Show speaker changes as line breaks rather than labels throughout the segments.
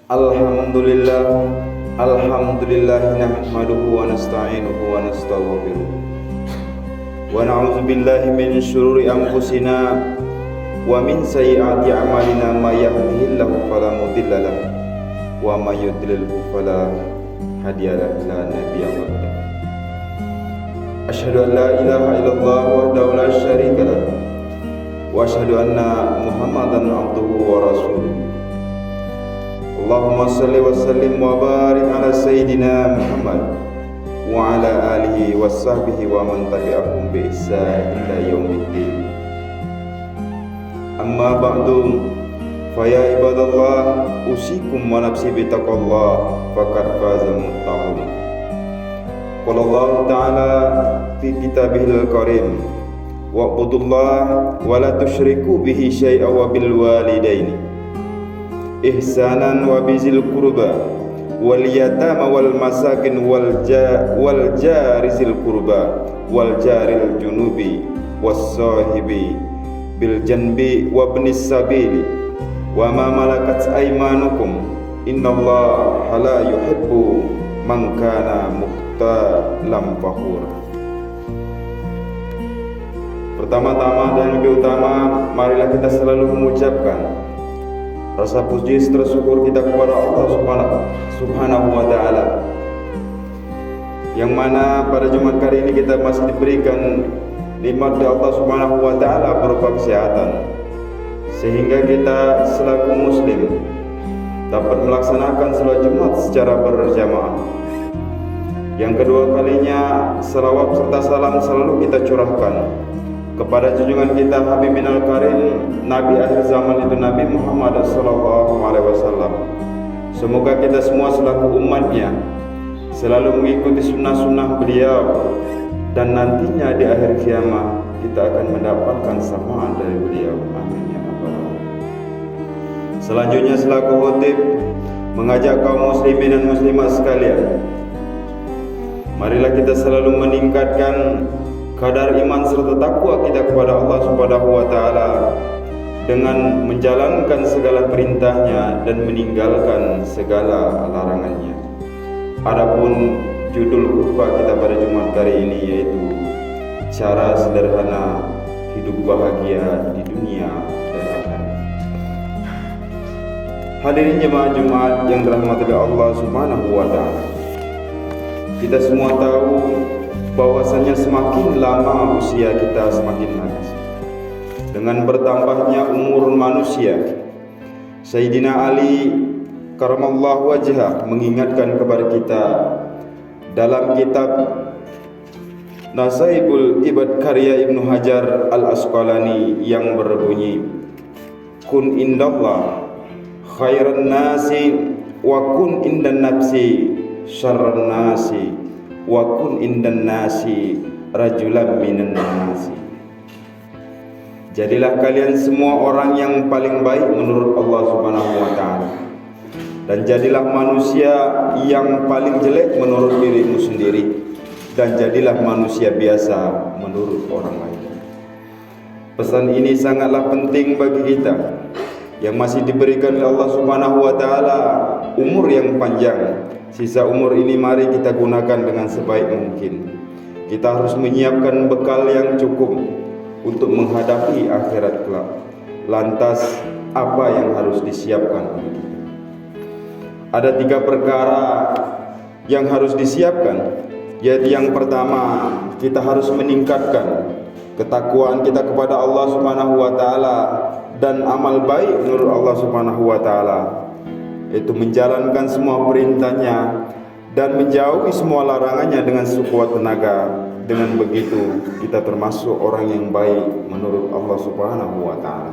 Alhamdulillah, Alhamdulillah nahmaduhu wa nasta'inuhu wa nastaghfiruh wa na'udzu billahi min syururi anfusina wa min sayyiati a'malina may yahdihillahu fala mudilla lahu wa may yudlilhu fala hadiya lahu la nabiyya ba'da. Asyhadu an la ilaha illallah wahdahu la syarika lahu wa asyhadu anna Muhammadan abduhu wa rasuluh. Allahumma salli wa sallim wa barik ala Sayyidina Muhammad wa ala alihi wa sahbihi wa man tabi'ahum bi ihsan ila yaumiddin. Amma ba'du, fa ya ibadallah, usikum wa nafsi bi taqwallah faqad fazal muttaqun. Qala Allah ta'ala fi kitabihil karim, wa'budullah wa la tusyriku bihi syai'an wa bil walidaini ihsanan wa bizil qurba wal yatama wal masakin wal jarizil qurba wal jaril junubi was sahibi bil janbi wa ibnis sabili wa ma malakat aymanukum innallaha la yuhibbu man kana mukhtalan fakhur. Pertama-tama dan lebih utama, marilah kita selalu mengucapkan rasa puji serta syukur kita kepada Allah Subhanahu wa Ta'ala, yang mana pada Jumat kali ini kita masih diberikan nikmat dari Allah Subhanahu wa Ta'ala berupa kesehatan, sehingga kita selaku muslim dapat melaksanakan salat Jumat secara berjamaah. Yang kedua kalinya, salawat serta salam selalu kita curahkan kepada junjungan kita Habibinal Karim, Nabi akhir zaman itu Nabi Muhammad sallallahu alaihi wasallam. Semoga kita semua selaku umatnya selalu mengikuti sunnah-sunnah beliau, dan nantinya di akhir kiamat kita akan mendapatkan samaan dari beliau. Amin ya rabbal alamin. Selanjutnya selaku khotib mengajak kaum muslimin dan muslimat sekalian, marilah kita selalu meningkatkan kadar iman serta takwa kita kepada Allah Subhanahu wa Ta'ala dengan menjalankan segala perintahnya dan meninggalkan segala larangannya. Adapun judul khutbah kita pada Jumat kali ini yaitu cara sederhana hidup bahagia di dunia dan akhirat. Hadirin jemaah Jumat yang dirahmati oleh Allah Subhanahu wa Ta'ala, kita semua tahu bahwasanya semakin lama usia kita semakin manis. Dengan bertambahnya umur manusia, Sayyidina Ali karamallahu wajhah mengingatkan kepada kita dalam kitab Nasaibul Ibad karya Ibnu Hajar Al-Asqalani yang berbunyi, kun indallah khairan nasi wa kun indan nafsi syarran nasi wa kun indan nasi rajulan minan nasi. Jadilah kalian semua orang yang paling baik menurut Allah Subhanahu wa Ta'ala, dan jadilah manusia yang paling jelek menurut dirimu sendiri, dan jadilah manusia biasa menurut orang lain. Pesan ini sangatlah penting bagi kita yang masih diberikan oleh Allah Subhanahu wa Ta'ala umur yang panjang. Sisa umur ini mari kita gunakan dengan sebaik mungkin. Kita harus menyiapkan bekal yang cukup untuk menghadapi akhirat kelak. Lantas apa yang harus disiapkan? Ada 3 perkara yang harus disiapkan, yaitu yang pertama, kita harus meningkatkan ketakwaan kita kepada Allah Subhanahu wa Ta'ala dan amal baik menurut Allah Subhanahu wa Ta'ala, yaitu menjalankan semua perintahnya dan menjauhi semua larangannya dengan sekuat tenaga. Dengan begitu kita termasuk orang yang baik menurut Allah Subhanahu wa Ta'ala.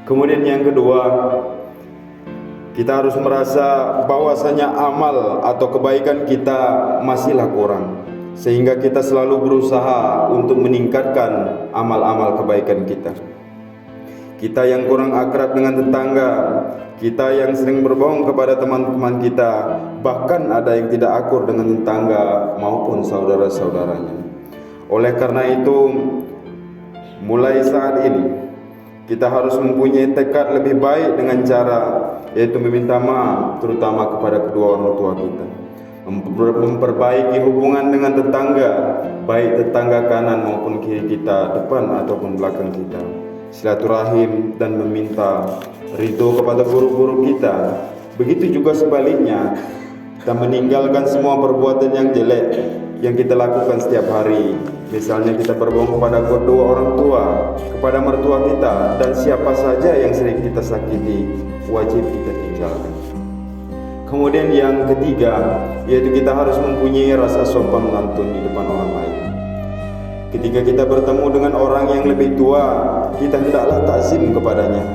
Kemudian yang kedua, kita harus merasa bahwasanya amal atau kebaikan kita masihlah kurang, sehingga kita selalu berusaha untuk meningkatkan amal-amal kebaikan kita. Kita yang kurang akrab dengan tetangga, kita yang sering berbohong kepada teman-teman kita, bahkan ada yang tidak akur dengan tetangga maupun saudara-saudaranya. Oleh karena itu, mulai saat ini kita harus mempunyai tekad lebih baik dengan cara yaitu meminta maaf terutama kepada kedua orang tua kita, memperbaiki hubungan dengan tetangga, baik tetangga kanan maupun kiri kita, depan ataupun belakang kita, silaturahim dan meminta ridho kepada guru-guru kita. Begitu juga sebaliknya, kita meninggalkan semua perbuatan yang jelek yang kita lakukan setiap hari. Misalnya kita berbohong kepada kedua orang tua, kepada mertua kita, dan siapa saja yang sering kita sakiti, wajib kita tinggalkan. Kemudian yang ketiga, yaitu kita harus mempunyai rasa sopan santun di depan orang lain. Ketika kita bertemu dengan orang yang lebih tua, kita hendaklah takzim kepadanya.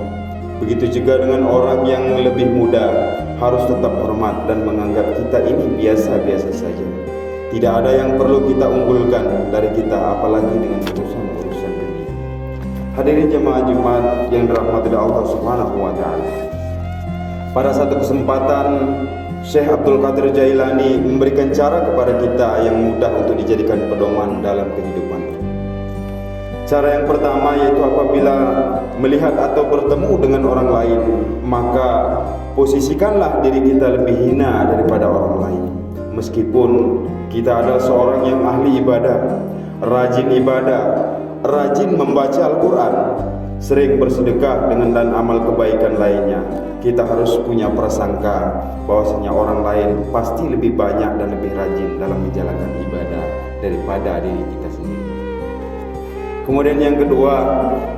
Begitu juga dengan orang yang lebih muda, harus tetap hormat dan menganggap kita ini biasa-biasa saja. Tidak ada yang perlu kita unggulkan dari kita, apalagi dengan urusan-urusan dunia. Hadirin jemaah Jumat yang dirahmati Allah Subhanahu wa taala. Pada satu kesempatan, Syekh Abdul Qadir Jailani memberikan cara kepada kita yang mudah untuk dijadikan pedoman dalam kehidupan. Cara yang pertama yaitu apabila melihat atau bertemu dengan orang lain, maka posisikanlah diri kita lebih hina daripada orang lain. Meskipun kita adalah seorang yang ahli ibadah, rajin membaca Al-Quran, sering bersedekah dan amal kebaikan lainnya, kita harus punya prasangka bahwasanya orang lain pasti lebih banyak dan lebih rajin dalam menjalankan ibadah daripada diri kita sendiri. Kemudian yang kedua,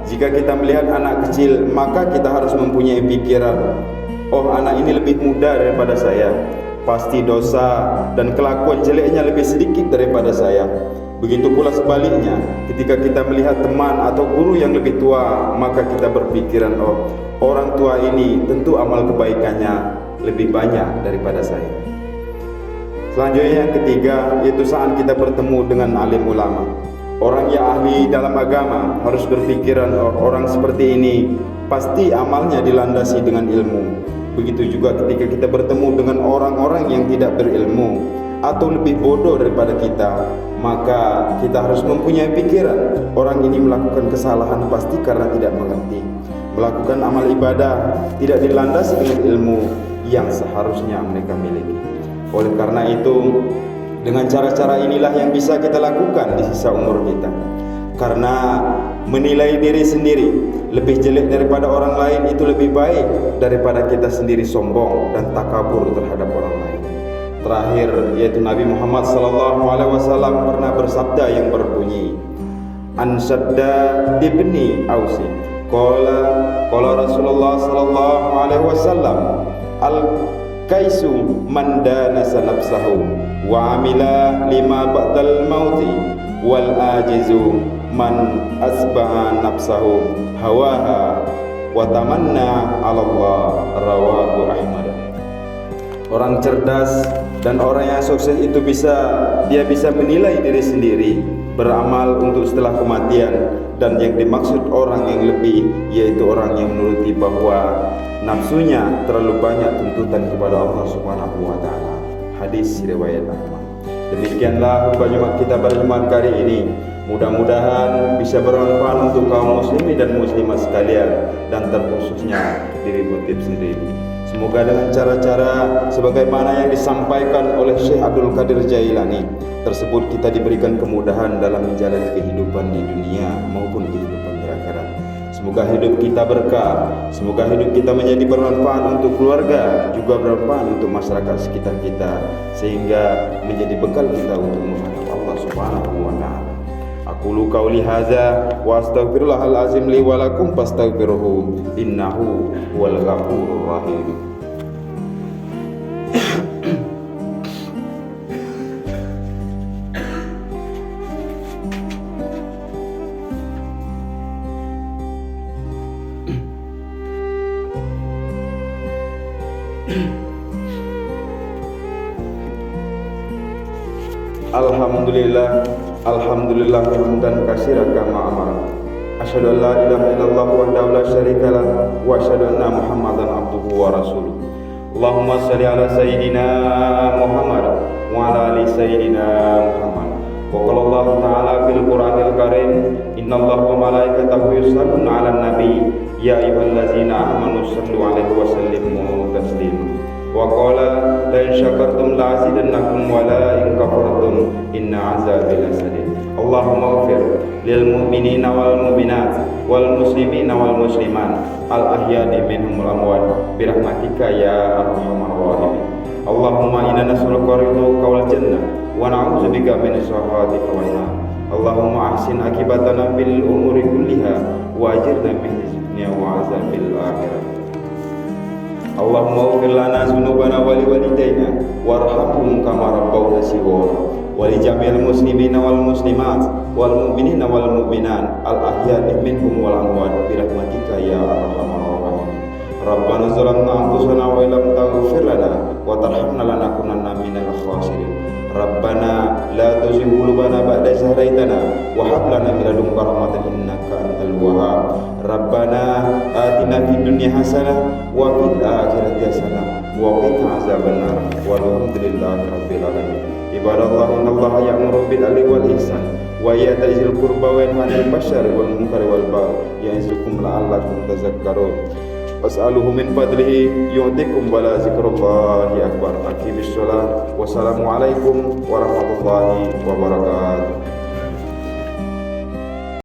jika kita melihat anak kecil, maka kita harus mempunyai pikiran, oh anak ini lebih muda daripada saya, pasti dosa dan kelakuan jeleknya lebih sedikit daripada saya. Begitu pula sebaliknya, ketika kita melihat teman atau guru yang lebih tua, maka kita berpikiran, oh orang tua ini tentu amal kebaikannya lebih banyak daripada saya. Selanjutnya yang ketiga, yaitu saat kita bertemu dengan alim ulama, orang yang ahli dalam agama, harus berpikiran, oh orang seperti ini pasti amalnya dilandasi dengan ilmu. Begitu juga ketika kita bertemu dengan orang-orang yang tidak berilmu atau lebih bodoh daripada kita, maka kita harus mempunyai pikiran, orang ini melakukan kesalahan pasti karena tidak mengerti, melakukan amal ibadah tidak dilandasi dengan ilmu yang seharusnya mereka miliki. Oleh karena itu, dengan cara-cara inilah yang bisa kita lakukan di sisa umur kita. Karena menilai diri sendiri lebih jelek daripada orang lain itu lebih baik daripada kita sendiri sombong dan takabur terhadap orang lain. Terakhir, yaitu Nabi Muhammad SAW pernah bersabda yang berbunyi, An Shaddad ibni Ausi, Qala Rasulullah SAW, Al-Kaisu man danasa nafsahu wa amila lima ba'dal mauti wal ajizu man asbaha nafsahu hawaha wa tamanna 'ala Allah, rawahu Ahmad. Orang cerdas dan orang yang sukses itu bisa menilai diri sendiri, beramal untuk setelah kematian, dan yang dimaksud orang yang lebih yaitu orang yang menuruti bahwa nafsunya terlalu banyak tuntutan kepada Allah Subhanahu wa taala. Hadis riwayat Ahmad. Demikianlah khutbah Jumat kita pada Jumat kali ini. Mudah-mudahan bisa bermanfaat untuk kaum muslimin dan muslimat sekalian, dan terkhususnya diri kutip sendiri. Semoga dengan cara-cara sebagaimana yang disampaikan oleh Syekh Abdul Qadir Jailani tersebut kita diberikan kemudahan dalam menjalani kehidupan di dunia maupun kehidupan di akhirat. Semoga hidup kita berkah, semoga hidup kita menjadi bermanfaat untuk keluarga, juga bermanfaat untuk masyarakat sekitar kita, sehingga menjadi bekal kita untuk menghadap Allah Subhanahu wa taala. Aqulu qauli hadza wa astaghfirullahal azim li wa lakum fastaghfiruhu innahu huwal ghafurur rahim. Alhamdulillah hamdan katsiran kama amara. Asyhadu an la ilaha illallah wahdahu la syarika lah wa asyhadu anna Muhammadan abduhu wa rasuluh. Allahumma shalli ala sayyidina Muhammad wa ala ali sayyidina Muhammad. Wa qala Allah ta'ala fil Qur'anil Karim, innallaha wa malaikatahu yusholluna 'alan nabi Ya ayyuhallazina amanu sallu alaihi wa sallimu taslima. Wa qala la in syakartum la azidannakum wa la in kafartum inna azabi lasadid. Allahumma ighfir lil mu'minina wal mu'minat wal muslimina wal muslimat al ahya'i minhum wal amwat bi rahmatika ya arhamar rahimin. Allahumma inna nas'aluka ridhaka wal jannah wa na'udzubika min sakhatika wan nar. Allahumma ahsin akibatana fil umuri kulliha wa ajirna min dunya wa azabil akhirah. Allahumma ighfir lana dzunubana wa liwalidayna warhamhum kama rabbawna shighara wa li jami'il muslimina wal muslimat wal mu'minina wal mu'minat al ahya'i minhum wal amwat bi rahmatika ya arhamar rahimin. Rabbana zalamna anfusana wa illam taghfir lana wa tarhamna lanakunanna minal khasirin. Rabbana la tuzigh qulubana ba'da idh hadaytana wa hab lana min ladunka rahmatan innaka antal wahhab. Rabbana atina fid dunya hasanah wa fil akhirati hasanah wa qina azabannar. Walhamdulillahi rabbil alamin. Ibadallah, innallaha ya'muru bil 'adli wal ihsan wa ita'i dzil qurba wa yanha 'anil fahsya'i wal munkari wal baghi ya'izukum la'allakum tadhakkarun. Was'aluhu min fadlihi yu'tikum wa la zikrullahi akbar. Aqimis shalah. Wassalamualaikum warahmatullahi wabarakatuh.